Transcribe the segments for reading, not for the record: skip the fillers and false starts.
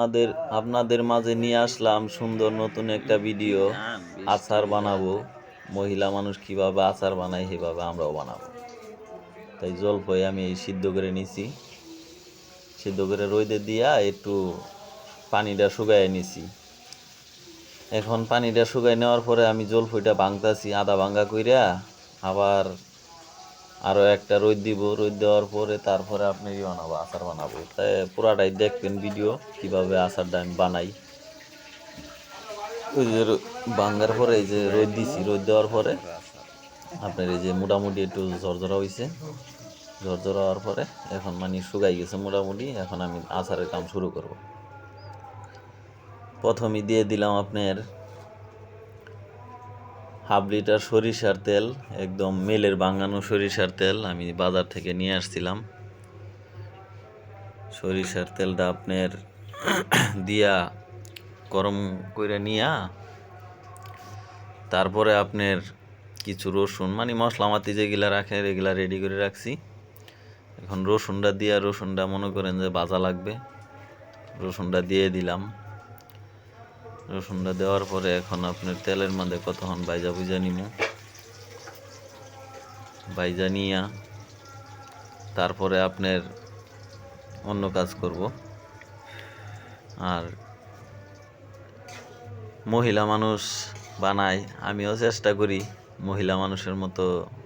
আপনাদের আপনাদের মাঝে নিয়ে আসলাম সুন্দর নতুন একটা ভিডিও। আচার বানাবো, মহিলা মানুষ কিভাবে আচার বানায় সেভাবে আমরাও বানাবো। তাই জলপাই আমি এই সিদ্ধ করে নিছি, সিদ্ধ করে রোদে দিয়া একটু পানিটা শুকায় নিছি। এখন পানিটা শুকাই নেওয়ার পরে আমি জলপাইটা ভাঙতাছি আধা ভাঙ্গা কইরা, আবার আরও একটা রোদ দিব। রোদ দেওয়ার পরে তারপরে আপনি বানাবো, আচার বানাবো। তাই পুরাটাই দেখবেন ভিডিও কিভাবে আচারটা আমি বানাই। ওই যে ভাঙ্গার পরে এই যে রোদ দিছি, রোদ দেওয়ার পরে আপনার এই যে মোটামুটি একটু ঝরঝরা হয়েছে। ঝরঝরা হওয়ার পরে এখন মানে শুকাই গেছে মোটামুটি। এখন আমি আচারের কাম শুরু করব। প্রথমে দিয়ে দিলাম আপনার হাফ লিটার সরিষার তেল, একদম মেলের ভাঙানো সরিষার তেল আমি বাজার থেকে নিয়ে আসছিলাম। সরিষার তেলটা আপনার দিয়া গরম করে নিয়া তারপরে আপনার কিছু রসুন মানে মশলামাতি যেগুলা রাখে এগুলা রেডি করে রাখছি। এখন রসুনটা দিয়া, রসুনটা মনে করেন যে ভাজা লাগবে, রসুনটা দিয়ে দিলাম। রসুনটা দেওয়ার পরে এখন আপনার তেলের মধ্যে কতক্ষণ ভাইজা ভুজা নিমু, ভাইজা নিয়া তারপরে আপনার অন্য কাজ করব। আর মহিলা মানুষ বানায়, আমিও চেষ্টা করি মহিলা মানুষের মতো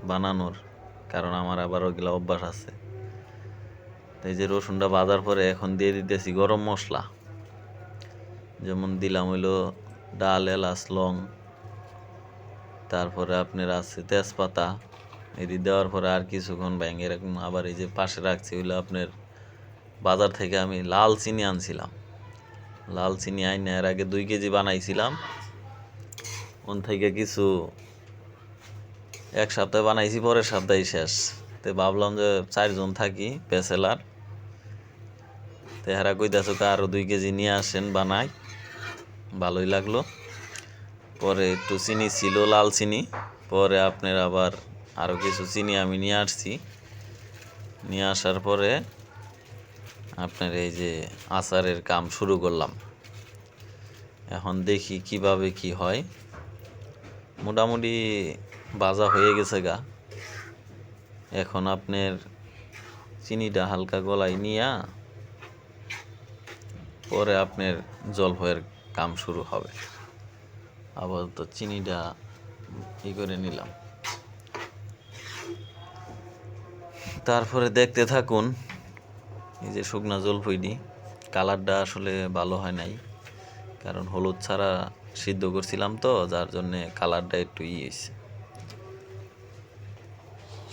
বানানোর, কারণ আমার আবার ওগুলা অভ্যাস আছে। এই যে রসুনটা ভাজার পরে এখন দিয়ে দিতেছি গরম মশলা, যেমন দিলাম হইলো ডাল, এলাচ, লং, তারপরে আপনার আছে তেজপাতা। এটি দেওয়ার পরে আর কিছুক্ষণ ভেঙে রাখুন। আবার এই যে পাশে রাখছি হইলো আপনার বাজার থেকে আমি লাল চিনি আনছিলাম। লাল চিনি আইনে এর আগে 2 কেজি বানাইছিলাম। ওন থেকে কিছু এক সপ্তাহে বানাইছি, পরের সপ্তাহে শেষ। তো ভাবলাম যে 4 জন থাকি ব্যাচেলার, তো হেরা কইতাছে আরও 2 কেজি নিয়ে আসেন বানাই। ভালোই লাগলো। পরে একটু চিনি ছিল, লাল চিনি। পরে আপনার আবার আরও কিছু চিনি আমি নিয়ে আসছি। নিয়ে আসার পরে আপনার এই যে আচারের কাম শুরু করলাম। এখন দেখি কিভাবে কি হয়। মোটামুটি ভাজা হয়ে গেছে গা। এখন আপনার চিনিটা হালকা গলায় নিয়া পরে আপনার জলপাইয়ের কাম শুরু হবে। আপাতত চিনিটা করে নিলাম। তারপরে দেখতে থাকুন। এই যে শুকনা জলপাইটি, কালারটা আসলে ভালো হয় নাই, কারণ হলুদ ছাড়া সিদ্ধ করছিলাম তো, যার জন্যে কালারটা একটু হয়েছে।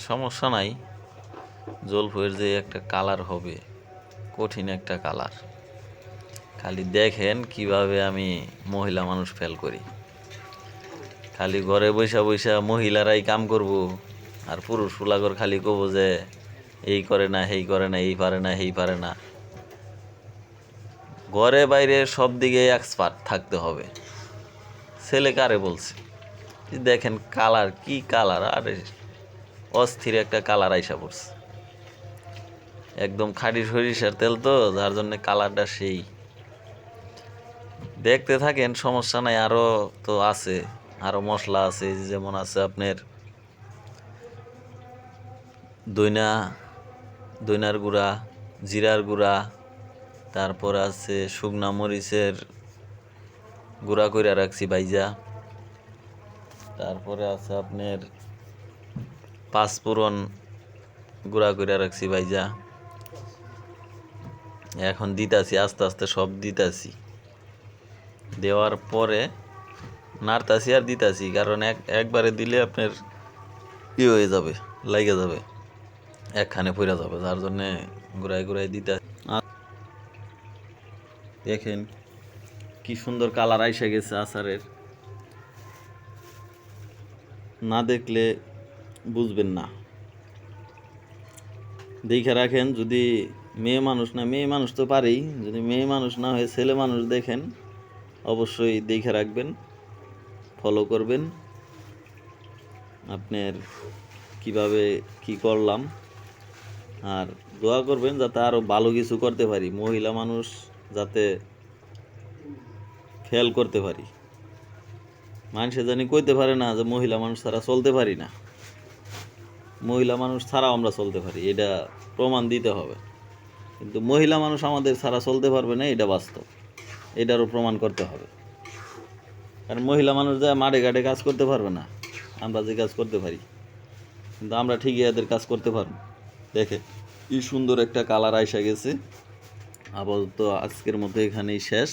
সমস্যা নাই, জলপাইয়ের যে একটা কালার হবে, কঠিন একটা কালার। খালি দেখেন কিভাবে আমি মহিলা মানুষ ফেল করি। খালি ঘরে বৈশা বৈশা মহিলারাই কাম করব, আর পুরুষ ফুলাগর খালি কব যে এই করে না, সেই করে না, এই পারে না, সেই পারে না। ঘরে বাইরে সব দিকে এক্সপার্ট থাকতে হবে। ছেলে কারে বলছে? দেখেন কালার, কি কালার! আরে অস্থির একটা কালার আইসা পড়ছে। একদম খাঁটি সরিষার তেল তো, যার জন্য কালারটা সেই। দেখতে থাকেন, সমস্যা নাই। আরও তো আছে, আরও মশলা আছে। যেমন আছে আপনার দইনার গুঁড়া, জিরার গুঁড়া, তারপর আছে শুকনা মরিচের গুঁড়া কইরা রাখছি ভাইজা। তারপরে আছে আপনার পাঁচফোড়ন গুঁড়া কইরা রাখছি ভাইজা। এখন দিতাছি আস্তে আস্তে, সব দিতাছি। দেওয়ার পরে নাড়তাছি আর দিতাছি, কারণ একবারে দিলে আপনার হয়ে যাবে, লাগে যাবে, একখানে পড়ে যাবে, যার জন্যে ঘুরাই ঘুরাই দিতে। দেখেন কি সুন্দর কালার আইসা গেছে আচারের। না দেখলে বুঝবেন না, দেখে রাখেন। যদি মেয়ে মানুষ তো পারেই, যদি মেয়ে মানুষ না হয়ে ছেলে মানুষ দেখেন, অবশ্যই দেখে রাখবেন, ফলো করবেন আপনার কিভাবে কি করলাম। আর দোয়া করবেন যাতে আরও ভালো কিছু করতে পারি, মহিলা মানুষ যাতে খেয়াল করতে পারি। মানুষে জানি কইতে পারে না যে মহিলা মানুষ ছাড়া চলতে পারি না, মহিলা মানুষ ছাড়াও আমরা চলতে পারি, এটা প্রমাণ দিতে হবে। কিন্তু মহিলা মানুষ আমাদের ছাড়া চলতে পারবে না, এটা বাস্তব, এটারও প্রমাণ করতে হবে। কারণ মহিলা মানুষ যায় মাঠে ঘাটে কাজ করতে পারবে না, আমরা যে কাজ করতে পারি, কিন্তু আমরা ঠিকই এদের কাজ করতে পারবো। দেখে কি সুন্দর একটা কালার আইসা গেছে। আপাতত আজকের মতো এখানেই শেষ।